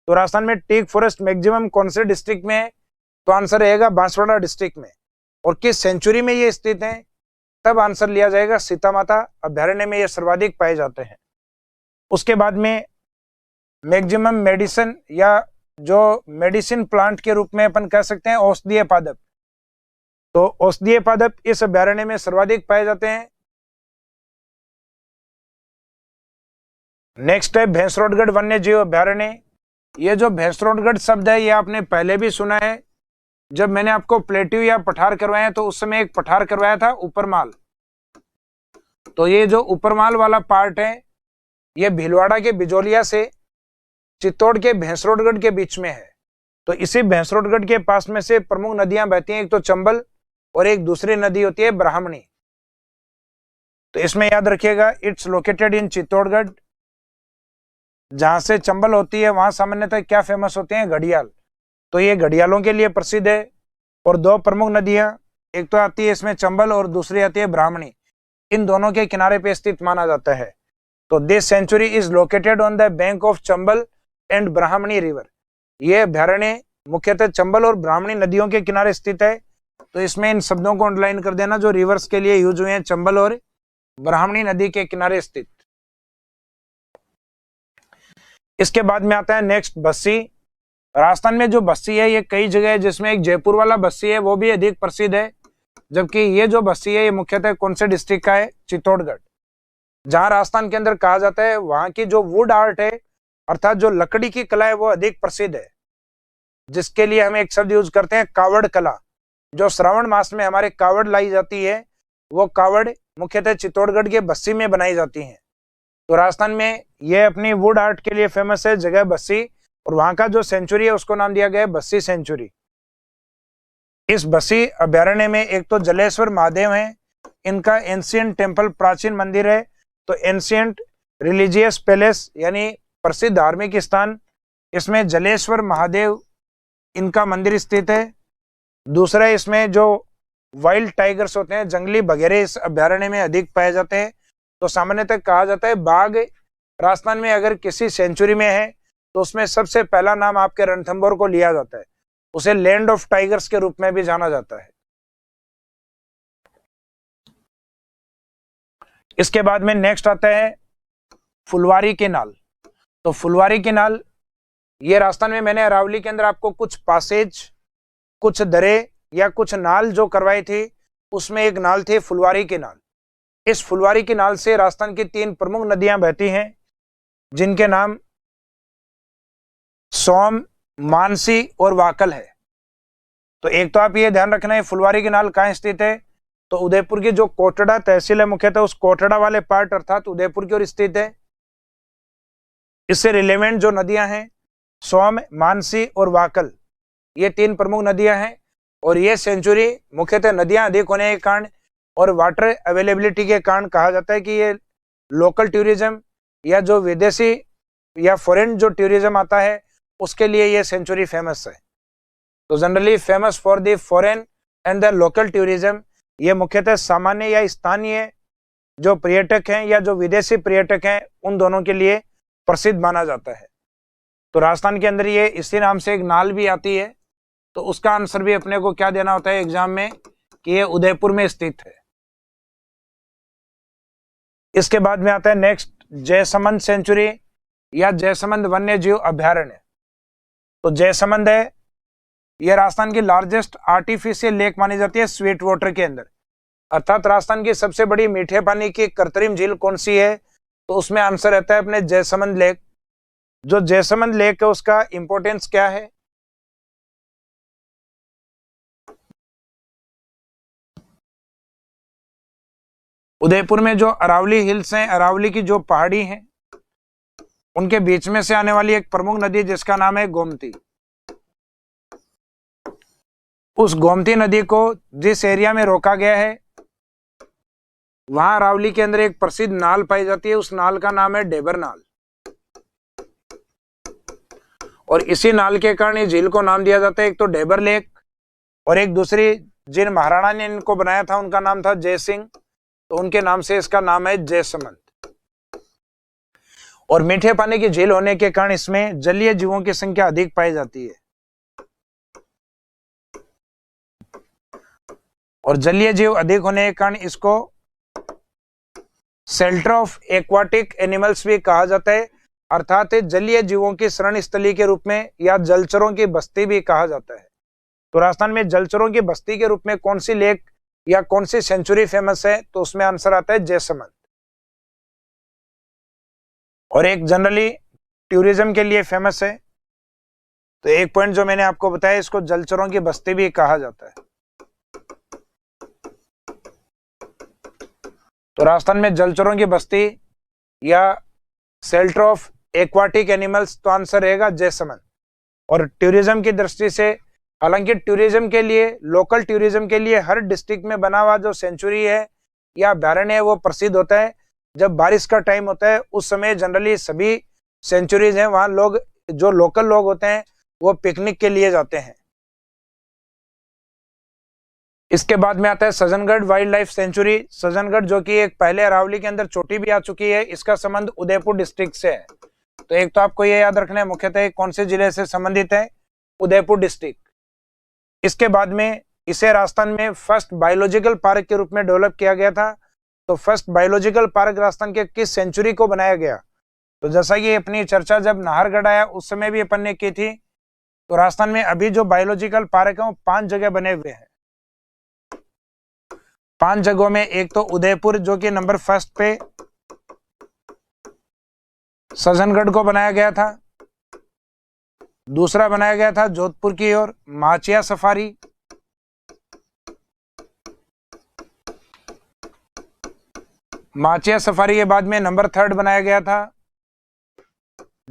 तो राजस्थान में टीक फॉरेस्ट मैक्सिमम कौन से डिस्ट्रिक्ट में है? तो आंसर रहेगा बांसवाड़ा डिस्ट्रिक्ट में। और किस सेंचुरी में ये स्थित है? तब आंसर लिया जाएगा सीता माता अभ्यारण्य में ये सर्वाधिक पाए जाते हैं। उसके बाद में मैक्सिमम मेडिसिन या जो मेडिसिन प्लांट के रूप में अपन कह सकते हैं औषधीय पादप। तो औषधीय पादप इस अभ्यारण्य में सर्वाधिक पाए जाते हैं। नेक्स्ट है भैंसरोडगढ़ वन्य जीव अभ्यारण्य। ये जो भैंसरोडगढ़ शब्द है ये आपने पहले भी सुना है। जब मैंने आपको प्लेट्यू या पठार करवाया तो उस समय एक पठार करवाया था ऊपरमाल। तो ये जो ऊपरमाल वाला पार्ट है ये भीलवाड़ा के बिजोलिया से चित्तौड़ के भैंसरोडगढ़ के बीच में है। तो इसी भैंसरोडगढ़ के पास में से प्रमुख नदियां बहती हैं, एक तो चंबल और एक दूसरी नदी होती है ब्राह्मणी। तो इसमें याद रखिएगा इट्स लोकेटेड इन चित्तौड़गढ़। जहां से चंबल होती है वहां सामान्यतः क्या फेमस होते हैं? घड़ियाल। तो ये घड़ियालों के लिए प्रसिद्ध है। और दो प्रमुख नदियां, एक तो आती है इसमें चंबल और दूसरी आती है ब्राह्मणी, इन दोनों के किनारे पे स्थित माना जाता है। तो this sanctuary is located on the bank of Chambal and Brahmani river. ये अभ्यारण्य मुख्यतः चंबल और ब्राह्मणी नदियों के किनारे स्थित है। तो इसमें इन शब्दों को अंडरलाइन कर देना जो रिवर्स के लिए यूज हुए हैं, चंबल और ब्राह्मणी नदी के किनारे स्थित। इसके बाद में आता है नेक्स्ट बस्सी। राजस्थान में जो बस्सी है ये कई जगह है, जिसमें एक जयपुर वाला बस्सी है वो भी अधिक प्रसिद्ध है। जबकि ये जो बस्सी है ये मुख्यतः कौन से डिस्ट्रिक्ट का है? चित्तौड़गढ़। जहां राजस्थान के अंदर कहा जाता है वहां की जो वुड आर्ट है अर्थात जो लकड़ी की कला है वो अधिक प्रसिद्ध है, जिसके लिए हम एक शब्द यूज करते हैं कावड़ कला। जो श्रावण मास में हमारे कावड़ लाई जाती है वो कावड़ मुख्यतः चित्तौड़गढ़ के बस्सी में बनाई जाती है। तो राजस्थान में ये अपनी वुड आर्ट के लिए फेमस है जगह बस्सी, और वहां का जो सेंचुरी है उसको नाम दिया गया है बस्सी सेंचुरी। इस बसी अभ्यारण्य में एक तो जलेश्वर महादेव हैं, इनका एंशियंट टेम्पल प्राचीन मंदिर है, तो एंशियंट रिलीजियस पैलेस यानी प्रसिद्ध धार्मिक स्थान, इसमें जलेश्वर महादेव इनका मंदिर स्थित है। दूसरा, इसमें जो वाइल्ड टाइगर्स होते हैं, जंगली बघेरे इस अभ्यारण्य में अधिक पाए जाते हैं। तो सामान्यतः कहा जाता है बाघ राजस्थान में अगर किसी सेंचुरी में है तो उसमें सबसे पहला नाम आपके रणथंभौर को लिया जाता है, उसे लैंड ऑफ टाइगर्स के रूप में भी जाना जाता है। इसके बाद में नेक्स्ट आता है फुलवारी केनाल। तो फुलवारी केनाल ये राजस्थान में मैंने अरावली के अंदर आपको कुछ पासेज, कुछ दरे या कुछ नाल जो करवाई थी, उसमें एक नाल थी फुलवारी केनाल। इस फुलवारी केनाल से राजस्थान की 3 प्रमुख नदियां बहती हैं, जिनके नाम सोम, मानसी और वाकल है। तो एक तो आप ये ध्यान रखना है फुलवारी केनाल कहाँ स्थित है, तो उदयपुर की जो कोटड़ा तहसील है मुख्यतः उस कोटड़ा वाले पार्ट अर्थात उदयपुर की ओर स्थित है। इससे रिलेवेंट जो नदियां हैं सोम, मानसी और वाकल, ये 3 प्रमुख नदियां हैं। और ये सेंचुरी मुख्यतः नदियां अधिक होने के कारण और वाटर अवेलेबिलिटी के कारण कहा जाता है कि ये लोकल टूरिज्म या जो विदेशी या फॉरेन जो टूरिज्म आता है उसके लिए ये सेंचुरी फेमस है। तो generally famous for the foreign and the local tourism, ये मुख्यतः सामान्य या स्थानीय जो पर्यटक हैं या जो विदेशी पर्यटक हैं उन दोनों के लिए प्रसिद्ध माना जाता है। तो राजस्थान के अंदर ये इसी नाम से एक नाल भी आती है, तो उसका आंसर भी अपने को क्या देना होता है एग्जाम में कि ये उदयपुर में स्थित है। इसके बाद में आता है नेक्स्ट जयसमंद सेंचुरी या जयसमंद वन्य जीव अभ्यारण्य। तो जयसमंद है, यह राजस्थान की लार्जेस्ट आर्टिफिशियल लेक मानी जाती है स्वीट वाटर के अंदर, अर्थात राजस्थान की सबसे बड़ी मीठे पानी की कृत्रिम झील कौन सी है, तो उसमें आंसर रहता है अपने जयसमंद लेक। जो जयसमंद लेक है उसका इंपॉर्टेंस क्या है, उदयपुर में जो अरावली हिल्स हैं, अरावली की जो पहाड़ी हैं, उनके बीच में से आने वाली एक प्रमुख नदी जिसका नाम है गोमती। उस गोमती नदी को जिस एरिया में रोका गया है वहां अरावली के अंदर एक प्रसिद्ध नाल पाई जाती है, उस नाल का नाम है डेबर नाल। और इसी नाल के कारण इस झील को नाम दिया जाता है एक तो डेबर लेक, और एक दूसरी जिन महाराणा ने इनको बनाया था उनका नाम था जय सिंह, तो उनके नाम से इसका नाम है जयसमंद। और मीठे पानी की झील होने के कारण इसमें जलीय जीवों की संख्या अधिक पाई जाती है, और जलीय जीव अधिक होने के कारण इसको शेल्टर ऑफ एक्वाटिक एनिमल्स भी कहा जाता है, अर्थात जलीय जीवों की शरण स्थली के रूप में या जलचरों की बस्ती भी कहा जाता है। तो राजस्थान में जलचरों की बस्ती के रूप में कौन सी लेक या कौन सी सेंचुरी फेमस है, तो उसमें आंसर आता है जयसमंद। और एक जनरली टूरिज्म के लिए फेमस है, तो एक पॉइंट जो मैंने आपको बताया, इसको जलचरों की बस्ती भी कहा जाता है। तो राजस्थान में जलचरों की बस्ती या शेल्टर ऑफ एक्वाटिक एनिमल्स, तो आंसर रहेगा जयसमंद। और टूरिज्म की दृष्टि से, हालांकि टूरिज्म के लिए, लोकल टूरिज्म के लिए हर डिस्ट्रिक्ट में बना हुआ जो सेंचुरी है या अभ्यारण्य है वो प्रसिद्ध होता है। जब बारिश का टाइम होता है उस समय जनरली सभी सेंचुरीज हैं वहां लोग, जो लोकल लोग होते हैं वो पिकनिक के लिए जाते हैं। इसके बाद में आता है Sajjangarh wild life sanctuary. Sajjangarh जो कि एक पहले अरावली के अंदर चोटी भी आ चुकी है, इसका संबंध उदयपुर डिस्ट्रिक्ट से है। तो एक तो आपको ये याद रखना है मुख्यतः कौन से जिले से संबंधित है, उदयपुर डिस्ट्रिक्ट। इसके बाद में इसे राजस्थान में फर्स्ट बायोलॉजिकल पार्क के रूप में डेवलप किया गया था। तो फर्स्ट बायोलॉजिकल पार्क राजस्थान के किस सेंचुरी को बनाया गया, तो जैसा कि अपनी चर्चा जब नाहरगढ़ आया उस समय भी अपन ने की थी। तो राजस्थान में अभी जो बायोलॉजिकल पार्क है वो 5 जगह बने हुए हैं। 5 जगहों में एक तो उदयपुर जो कि नंबर 1 पे सज्जनगढ़ को बनाया गया था, दूसरा बनाया गया था जोधपुर की ओर माचिया सफारी, माचिया सफारी के बाद में नंबर 3 बनाया गया था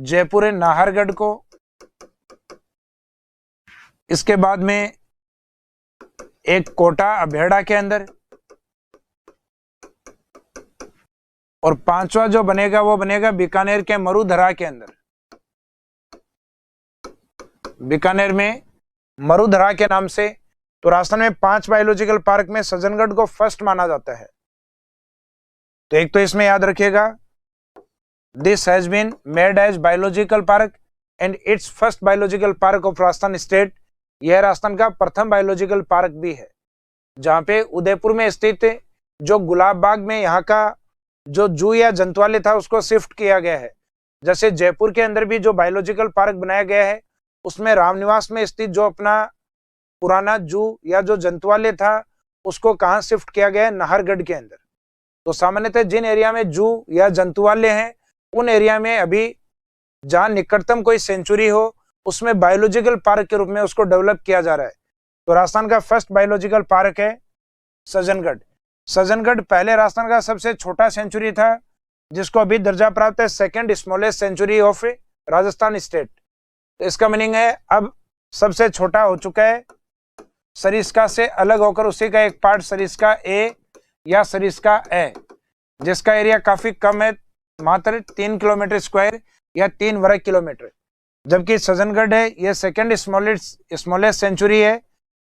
जयपुर नाहरगढ़ को। इसके बाद में एक कोटा अभेड़ा के अंदर, और पांचवा जो बनेगा वो बनेगा बीकानेर के मरुधरा के अंदर। बीकानेर में मरुधरा के नाम से। तो राजस्थान में 5 बायोलॉजिकल पार्क में सज्जनगढ़ को फर्स्ट माना जाता है। तो एक तो इसमें याद रखिएगा, this has been made as biological park and it's first biological park of Rajasthan state. यह राजस्थान का प्रथम बायोलॉजिकल पार्क भी है, जहां पे उदयपुर में स्थित जो गुलाब बाग में यहाँ का जो जू या जंतुआलय था उसको शिफ्ट किया गया है। जैसे जयपुर के अंदर भी जो बायोलॉजिकल पार्क बनाया गया है, उसमें रामनिवास में स्थित जो अपना पुराना जू या जो जंतुआलय था उसको कहाँ शिफ्ट किया गया है, नाहरगढ़ के अंदर। तो सामान्यतः जिन एरिया में जू या जंतुआलय हैं उन एरिया में अभी जहाँ निकटतम कोई सेंचुरी हो उसमें बायोलॉजिकल पार्क के रूप में उसको डेवलप किया जा रहा है। तो राजस्थान का फर्स्ट बायोलॉजिकल पार्क है सज्जनगढ़। सज्जनगढ़ पहले राजस्थान का सबसे छोटा सेंचुरी था, जिसको अभी दर्जा प्राप्त है second smallest sanctuary of Rajasthan state. तो इसका मीनिंग है अब सबसे छोटा हो चुका है, सरिस्का से अलग होकर उसी का एक पार्ट सरिस्का ए या सरिस्का ए, जिसका एरिया काफी कम है, मात्र 3 किलोमीटर स्क्वायर या 3 वर्ग किलोमीटर। जबकि सज्जनगढ़ है ये सेकंड स्मॉलेस्ट सेंचुरी है,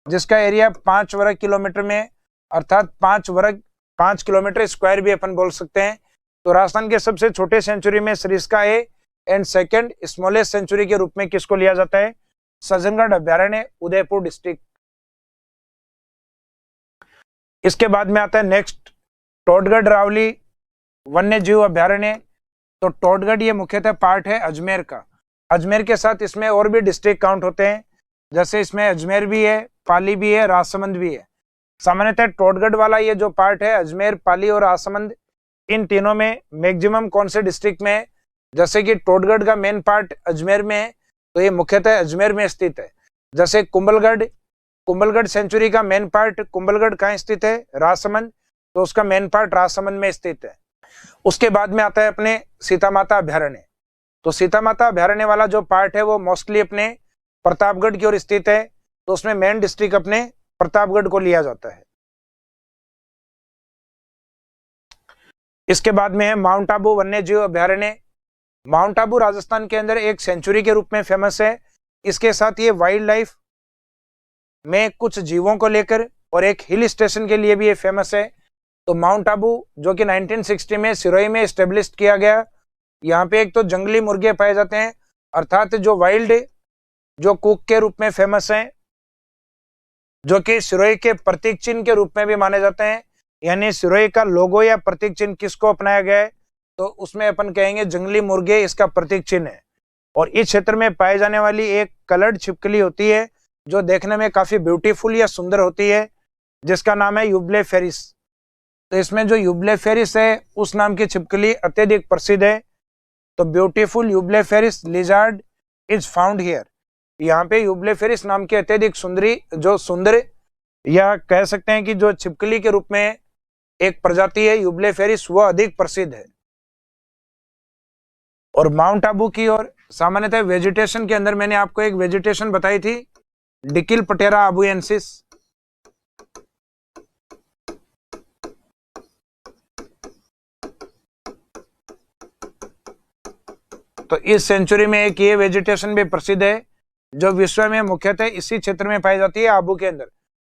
जिसका एरिया 5 वर्ग किलोमीटर में, अर्थात 5 किलोमीटर स्क्वायर भी अपन बोल सकते हैं। तो राजस्थान के सबसे छोटे सेंचुरी में Sariska A and second smallest sanctuary के रूप में किसको लिया जाता है, सज्जनगढ़ अभ्यारण्य, उदयपुर डिस्ट्रिक्ट। इसके बाद में आता है नेक्स्ट टोडगढ़ रावली वन्य जीव अभ्यारण्य। तो टोडगढ़ ये मुख्यतः पार्ट है अजमेर का। अजमेर के साथ इसमें और भी डिस्ट्रिक्ट काउंट होते हैं, जैसे इसमें अजमेर भी है, पाली भी है, राजसमंद भी है। सामान्यतः टोडगढ़ वाला ये जो पार्ट है अजमेर, पाली और राजसमंद, इन तीनों में मैक्सिमम कौन से डिस्ट्रिक्ट में है, जैसे कि टोडगढ़ का मेन पार्ट अजमेर में है तो ये मुख्यतः अजमेर में स्थित है। जैसे कुंभलगढ़ सेंचुरी का मेन पार्ट कुंभलगढ़ कहाँ स्थित है, राजसमंद, तो उसका मेन पार्ट राजसमंद में स्थित है। उसके बाद में आता है अपने सीता माता अभ्यारण्य। तो सीता माता अभ्यारण्य वाला जो पार्ट है वो मोस्टली अपने प्रतापगढ़ की ओर स्थित है, तो उसमें मेन डिस्ट्रिक्ट अपने प्रतापगढ़ को लिया जाता है। इसके बाद में है माउंट आबू वन्य जीव अभ्यारण्य। माउंट आबू राजस्थान के अंदर एक सेंचुरी के रूप में फेमस है। इसके साथ ये वाइल्ड लाइफ में कुछ जीवों को लेकर और एक हिल स्टेशन के लिए भी ये फेमस है। तो माउंट आबू जो कि 1960 में सिरोही में स्टेब्लिश किया गया, यहाँ पे एक तो जंगली मुर्गे पाए जाते हैं, अर्थात जो वाइल्ड जो कुक के रूप में फेमस हैं, जो कि सिरोही के प्रतीक चिन्ह के रूप में भी माने जाते हैं। यानी सिरोही का लोगो या प्रतीक चिन्ह किसको अपनाया गया है, तो उसमें अपन कहेंगे जंगली मुर्गे इसका प्रतीक चिन्ह है। और इस क्षेत्र में पाई जाने वाली एक कलर्ड छिपकली होती है जो देखने में काफी ब्यूटीफुल या सुंदर होती है, जिसका नाम है यूबलेफेरिस। तो इसमें जो यूबलेफेरिस है उस नाम की छिपकली अत्यधिक प्रसिद्ध है। तो beautiful eublepharis lizard is found here. यहाँ पे यूबलेफेरिस नाम की अत्यधिक सुंदर या कह सकते हैं कि जो छिपकली के रूप में एक प्रजाति है यूबलेफेरिस, वह अधिक प्रसिद्ध है। और माउंट आबू की और सामान्यतः वेजिटेशन के अंदर मैंने आपको एक वेजिटेशन बताई थी, डिकिलपटेरा आबुएंसिस। तो इस सेंचुरी में एक ये वेजिटेशन भी प्रसिद्ध है जो विश्व में मुख्यतः इसी क्षेत्र में पाई जाती है, आबू के अंदर।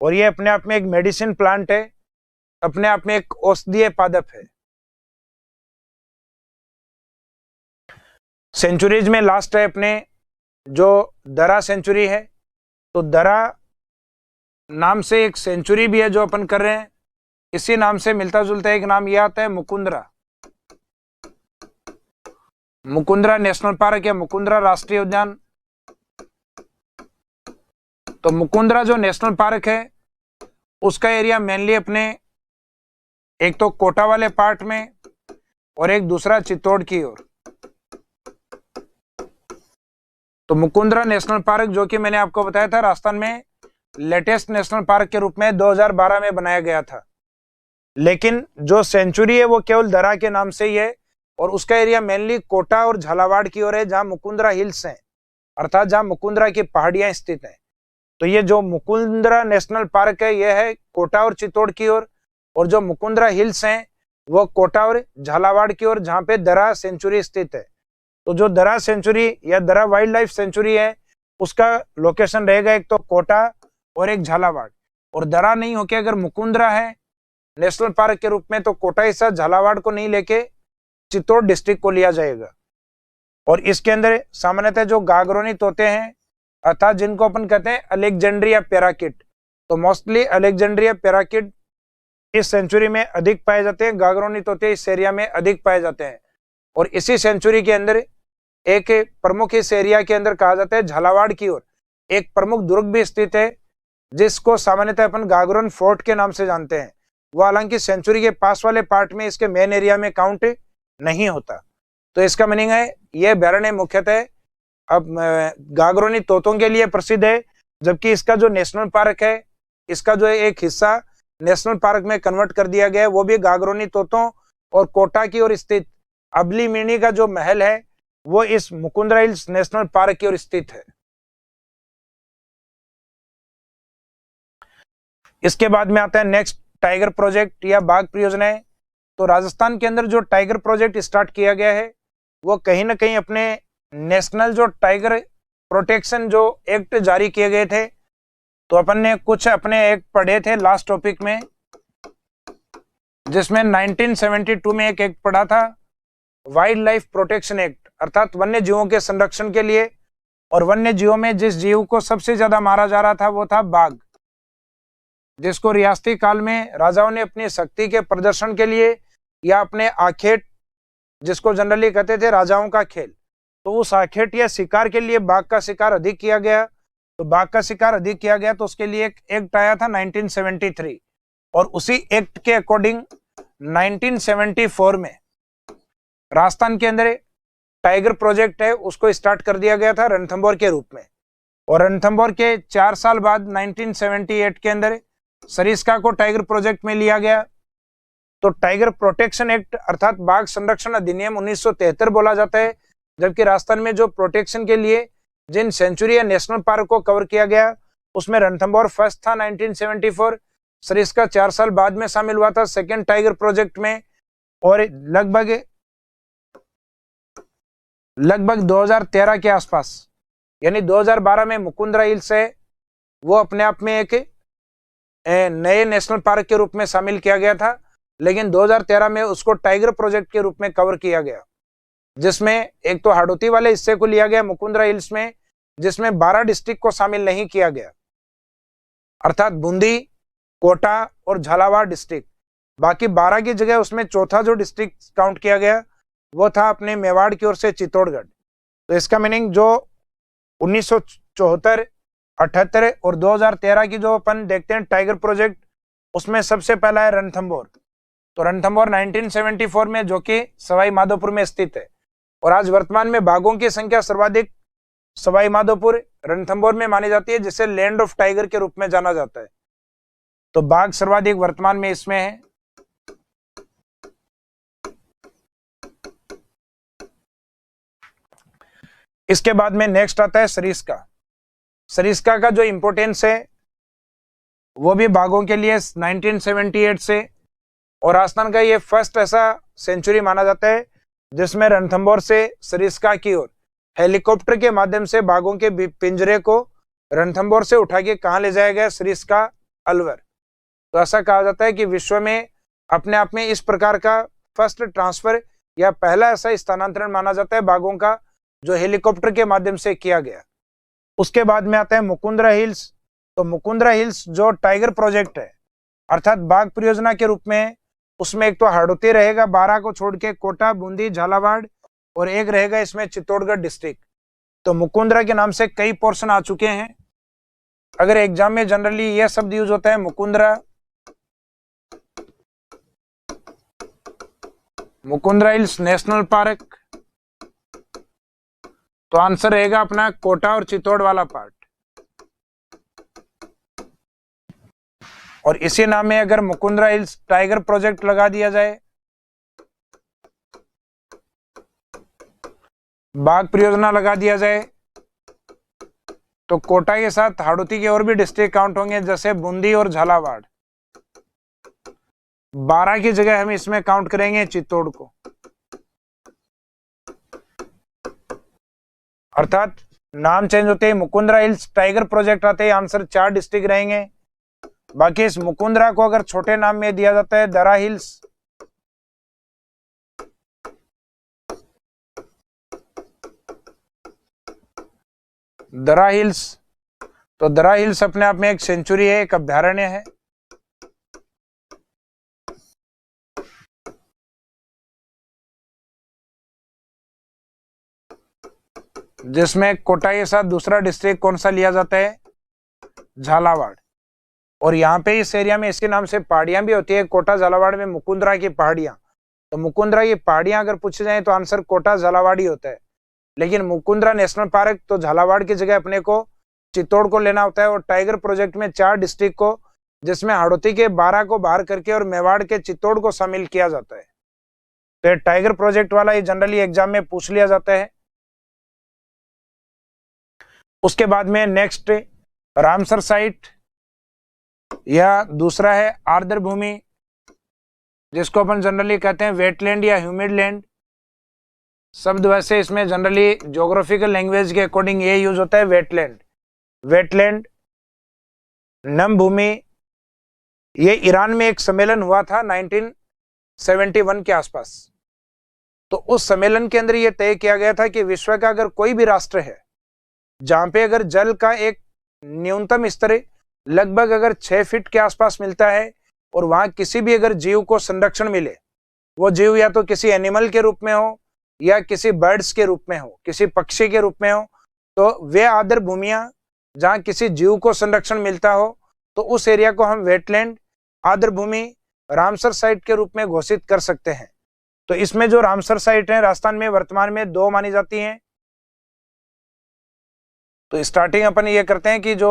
और ये अपने आप में एक मेडिसिन प्लांट है, अपने आप में एक औषधीय पादप है। सेंचुरीज में लास्ट है अपने जो दरा सेंचुरी है। तो दरा नाम से एक सेंचुरी भी है जो अपन कर रहे हैं, इसी नाम से मिलता जुलता एक नाम यह आता है मुकुंदरा। मुकुंदरा नेशनल पार्क या मुकुंदरा राष्ट्रीय उद्यान। तो मुकुंदरा जो नेशनल पार्क है उसका एरिया मेनली अपने एक तो कोटा वाले पार्ट में और एक दूसरा चित्तौड़ की ओर। तो मुकुंदरा नेशनल पार्क जो कि मैंने आपको बताया था राजस्थान में लेटेस्ट नेशनल पार्क के रूप में 2012 में बनाया गया था, लेकिन जो सेंचुरी है वो केवल दरा के नाम से ही है और उसका एरिया मेनली कोटा और झालावाड़ की ओर है, जहां मुकुंदरा हिल्स हैं, अर्थात जहां मुकुंदरा की पहाड़ियां स्थित हैं। तो ये जो मुकुंदरा नेशनल पार्क है यह है कोटा और चित्तौड़ की ओर, और जो मुकुंदरा हिल्स हैं वो कोटा और झालावाड़ की ओर, जहां पे दरा सेंचुरी स्थित है। तो जो दरा सेंचुरी या दरा वाइल्ड लाइफ सेंचुरी है उसका लोकेशन रहेगा एक तो कोटा और एक झालावाड़। और दरा नहीं होके अगर मुकुंदरा है नेशनल पार्क के रूप में तो कोटा हिस्सा झालावाड़ को नहीं लेके चित्तौड़ डिस्ट्रिक्ट को लिया जाएगा। और इसके अंदर सामान्यतः जो गागरोनी तोते हैं अर्थात जिनको अपन कहते हैं अलेक्जेंड्रिया पैराकिट, तो मोस्टली अलेक्जेंड्रिया पैराकिट इस सेंचुरी में अधिक पाए जाते हैं, गागरोनी तोते इस एरिया में अधिक पाए जाते हैं। और इसी सेंचुरी के अंदर एक प्रमुख इस एरिया के अंदर कहा जाता है झालावाड़ की ओर एक प्रमुख दुर्ग भी स्थित है जिसको सामान्यतः अपन गागरोन फोर्ट के नाम से जानते हैं। वो हालांकि सेंचुरी के पास वाले पार्ट में इसके मेन एरिया में काउंट नहीं होता। तो इसका मीनिंग है यह अभ्यारण्य मुख्यतः अब गागरोनी तोतों के लिए प्रसिद्ध है, जबकि इसका जो नेशनल पार्क है इसका जो एक हिस्सा नेशनल पार्क में कन्वर्ट कर दिया गया है, वो भी गागरोनी तोतों और कोटा की ओर स्थित अबली मिनी का जो महल है वो इस मुकुंदरा हिल्स नेशनल पार्क की ओर स्थित है। इसके बाद में आता है नेक्स्ट टाइगर प्रोजेक्ट या बाघ परियोजना है। तो राजस्थान के अंदर जो टाइगर प्रोजेक्ट स्टार्ट किया गया है वो कहीं ना कहीं अपने नेशनल जो टाइगर प्रोटेक्शन जो एक्ट जारी किए गए थे, तो अपन ने कुछ अपने एक्ट पढ़े थे लास्ट टॉपिक में, जिसमें 1972 में एक एक्ट पढ़ा था वाइल्ड लाइफ प्रोटेक्शन एक्ट, अर्थात वन्य जीवों के संरक्षण के लिए। और वन्य जीवों में जिस जीव को सबसे ज्यादा मारा जा रहा था वो था बाघ, जिसको रियासती काल में राजाओं ने अपनी शक्ति के प्रदर्शन के लिए या अपने आखेट, जिसको जनरली कहते थे राजाओं का खेल, तो उस आखेट या शिकार के लिए बाघ का शिकार अधिक किया गया। तो बाघ का शिकार अधिक किया गया तो उसके लिए एक एक्ट आया था 1973, और उसी एक्ट के अकॉर्डिंग 1974 में राजस्थान के अंदर टाइगर प्रोजेक्ट है उसको स्टार्ट कर दिया गया था रणथंभौर के रूप में। और रणथंभौर के 4 साल बाद 1978 के अंदर सरिस्का को टाइगर प्रोजेक्ट में लिया गया। तो टाइगर प्रोटेक्शन एक्ट अर्थात बाघ संरक्षण अधिनियम 1973 बोला जाता है, जबकि राजस्थान में जो प्रोटेक्शन के लिए जिन सेंचुरी या नेशनल पार्क को कवर किया गया उसमें रणथंभौर फर्स्ट था 1974, सरिस्का 4 साल बाद में शामिल हुआ था सेकेंड टाइगर प्रोजेक्ट में। और लगभग 2013 के आसपास यानी 2012 में मुकुंदरा हिल्स है वो अपने आप में एक नए नेशनल पार्क के रूप में शामिल किया गया था, लेकिन 2013 में उसको टाइगर प्रोजेक्ट के रूप में कवर किया गया, जिसमें एक तो हाड़ौती वाले हिस्से को लिया गया मुकुंदरा हिल्स में, जिसमें 12 डिस्ट्रिक्ट को शामिल नहीं किया गया, अर्थात बूंदी, कोटा और झालावाड़ डिस्ट्रिक्ट। बाकी 12 की जगह उसमें चौथा जो डिस्ट्रिक्ट काउंट किया गया वो था अपने मेवाड़ की ओर से चित्तौड़गढ़। तो इसका मीनिंग जो 1974, 78 और 2013 की जो अपन देखते हैं टाइगर प्रोजेक्ट, उसमें सबसे पहला है रणथंभौर। तो रणथंभौर 1974 में जो कि सवाई माधोपुर में स्थित है, और आज वर्तमान में बाघों की संख्या सर्वाधिक सवाई माधोपुर रणथंभौर में मानी जाती है, जिसे लैंड ऑफ टाइगर के रूप में जाना जाता है। तो बाघ सर्वाधिक वर्तमान में इसमें है। इसके बाद में नेक्स्ट आता है सरिस्का। सरिस्का का जो इंपोर्टेंस है वो भी बाघों के लिए 1978 से, और राजस्थान का ये फर्स्ट ऐसा सेंचुरी माना जाता है जिसमें रणथंभौर से सरिस्का की ओर हेलीकॉप्टर के माध्यम से बाघों के पिंजरे को रणथंभौर से उठा के कहां ले जाया गया, सरिस्का अलवर। तो ऐसा कहा जाता है कि विश्व में अपने आप में इस प्रकार का फर्स्ट ट्रांसफर या पहला ऐसा स्थानांतरण माना जाता है बाघों का जो हेलीकॉप्टर के माध्यम से किया गया। उसके बाद में आता है मुकुंदरा हिल्स। तो मुकुंदरा हिल्स जो टाइगर प्रोजेक्ट है अर्थात बाघ परियोजना के रूप में, उसमें एक तो हाड़ौती रहेगा 12 को छोड़ के, कोटा, बूंदी, झालावाड़, और एक रहेगा इसमें चित्तौड़गढ़ डिस्ट्रिक्ट। तो मुकुंदरा के नाम से कई पोर्शन आ चुके हैं। अगर एग्जाम में जनरली यह शब्द यूज होता है Mukundra, Mukundra hills national park, तो आंसर रहेगा अपना कोटा और चित्तौड़ वाला पार्ट। और इसी नाम में अगर मुकुंदरा हिल्स टाइगर प्रोजेक्ट लगा दिया जाए, बाघ परियोजना लगा दिया जाए, तो कोटा के साथ हाड़ौती के और भी डिस्ट्रिक्ट काउंट होंगे, जैसे बूंदी और झालावाड़। 12 की जगह हम इसमें काउंट करेंगे चित्तौड़ को, अर्थात नाम चेंज होते ही मुकुंदरा हिल्स टाइगर प्रोजेक्ट आते ही आंसर 4 डिस्ट्रिक्ट रहेंगे। बाकी इस मुकुंदरा को अगर छोटे नाम में दिया जाता है दरा हिल्स, दरा हिल्स, तो दरा हिल्स अपने आप में एक सेंचुरी है, एक अभ्यारण्य है। जिसमें कोटा के साथ दूसरा डिस्ट्रिक्ट कौन सा लिया जाता है, झालावाड़। और यहाँ पे इस एरिया में इसके नाम से पहाड़ियां भी होती है, कोटा झालावाड़ में मुकुंदरा की पहाड़ियां। तो मुकुंदरा की पहाड़ियां अगर पूछे जाए तो आंसर कोटा झालावाड़ ही होता है। लेकिन मुकुंदरा नेशनल पार्क तो झालावाड़ की जगह अपने को चित्तौड़ को लेना होता है। और टाइगर प्रोजेक्ट में 4 डिस्ट्रिक्ट को, जिसमें हाड़ौती के 12 को बाहर करके और मेवाड़ के चित्तौड़ को शामिल किया जाता है। तो ये टाइगर प्रोजेक्ट वाला ये जनरली एग्जाम में पूछ लिया जाता है। उसके बाद में नेक्स्ट रामसर साइट, या दूसरा है आर्द्र भूमि, जिसको अपन जनरली कहते हैं वेटलैंड या ह्यूमिड लैंड। शब्द वैसे इसमें जनरली ज्योग्राफिकल लैंग्वेज के अकॉर्डिंग ये यूज होता है वेटलैंड। वेटलैंड, नम भूमि, ये ईरान में एक सम्मेलन हुआ था 1971 के आसपास। तो उस सम्मेलन के अंदर ये तय किया गया था कि विश्व का अगर कोई भी राष्ट्र है जहां पे अगर जल का एक न्यूनतम स्तर लगभग अगर 6 फीट के आसपास मिलता है और वहां किसी भी अगर जीव को संरक्षण मिले, वो जीव या तो किसी एनिमल के रूप में हो या किसी बर्ड्स के रूप में हो, किसी पक्षी के रूप में हो, तो वे आर्द्र भूमियां जहां किसी जीव को संरक्षण मिलता हो, तो उस एरिया को हम वेटलैंड, आर्द्र भूमि, रामसर साइट के रूप में घोषित कर सकते हैं। तो इसमें जो रामसर साइट है राजस्थान में वर्तमान में 2 मानी जाती हैं। तो स्टार्टिंग अपन ये करते हैं कि जो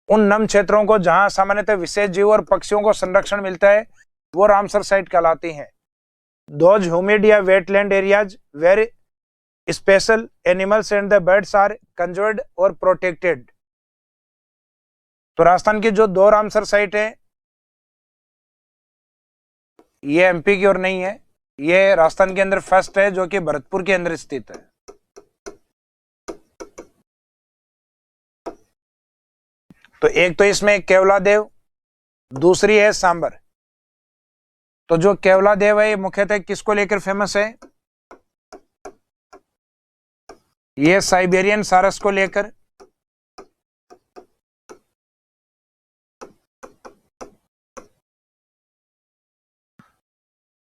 उन नम क्षेत्रों को जहां सामान्यतः विशेष जीव और पक्षियों को संरक्षण मिलता है वो रामसर साइट कहलाती हैं। दोज ह्यूमिड या wetland areas where special animals and the birds are conserved और प्रोटेक्टेड। तो राजस्थान की जो 2 रामसर साइट है, ये एमपी की ओर नहीं है, ये राजस्थान के अंदर फर्स्ट है, जो कि भरतपुर के अंदर स्थित है। तो एक तो इसमें केवलादेव, दूसरी है सांबर। तो जो केवलादेव है ये मुख्यतः किसको लेकर फेमस है, ये साइबेरियन सारस को लेकर।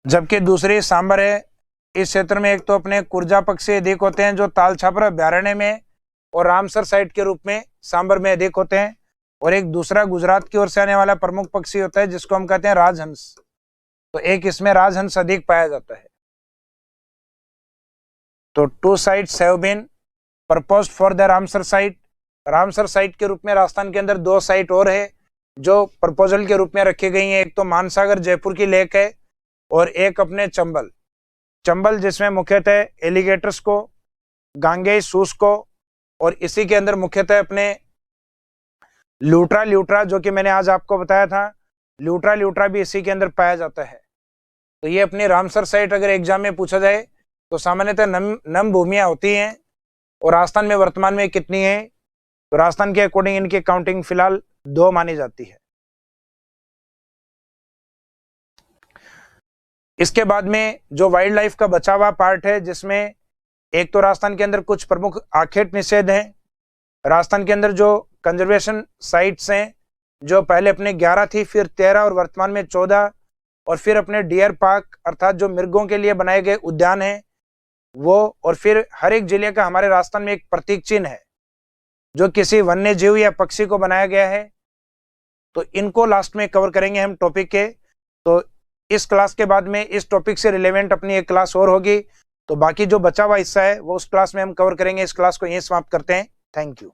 जबकि दूसरी सांबर है। इस क्षेत्र में एक तो अपने कुर्जा पक्षी अधिक होते हैं जो ताल छापरा अभ्यारण्य में और रामसर साइट के रूप में सांबर में अधिक होते हैं, और एक दूसरा गुजरात की ओर से आने वाला प्रमुख पक्षी होता है जिसको हम कहते हैं राजहंस। तो एक इसमें राजहंस अधिक पाया जाता है। तो 2 sites have been proposed for the Ramsar site. Ramsar site के रूप में राजस्थान के अंदर 2 साइट और है जो प्रपोजल के रूप में रखी गई हैं। एक तो मानसागर जयपुर की लेक है और एक अपने चंबल, जिसमें मुख्यतः एलिगेटर्स को, गांगेय सूस को, और इसी के अंदर मुख्यतः अपने ल्यूट्रा जो कि मैंने आज आपको बताया था, ल्यूट्रा भी इसी के अंदर पाया जाता है। तो ये अपनी रामसर साइट अगर एग्जाम में पूछा जाए तो सामान्यतः नम भूमियां होती हैं। और राजस्थान में वर्तमान में कितनी है, तो राजस्थान के अकॉर्डिंग इनकी काउंटिंग फिलहाल 2 मानी जाती है। इसके बाद में जो वाइल्ड लाइफ का बचा हुआ पार्ट है, जिसमें एक तो राजस्थान के अंदर कुछ प्रमुख आखेट निषेध हैं। राजस्थान के अंदर जो कंजर्वेशन साइट्स हैं, जो पहले अपने 11 थी, फिर 13 और वर्तमान में 14, और फिर अपने डियर पार्क अर्थात जो मृगों के लिए बनाए गए उद्यान हैं वो, और फिर हर एक जिले का हमारे राजस्थान में एक प्रतीक चिन्ह है जो किसी वन्य जीव या पक्षी को बनाया गया है। तो इनको लास्ट में कवर करेंगे हम टॉपिक के। तो इस क्लास के बाद में इस टॉपिक से रिलेवेंट अपनी एक क्लास और होगी। तो बाकी जो बचा हुआ हिस्सा है वो उस क्लास में हम कवर करेंगे। इस क्लास को यहीं समाप्त करते हैं। Thank you.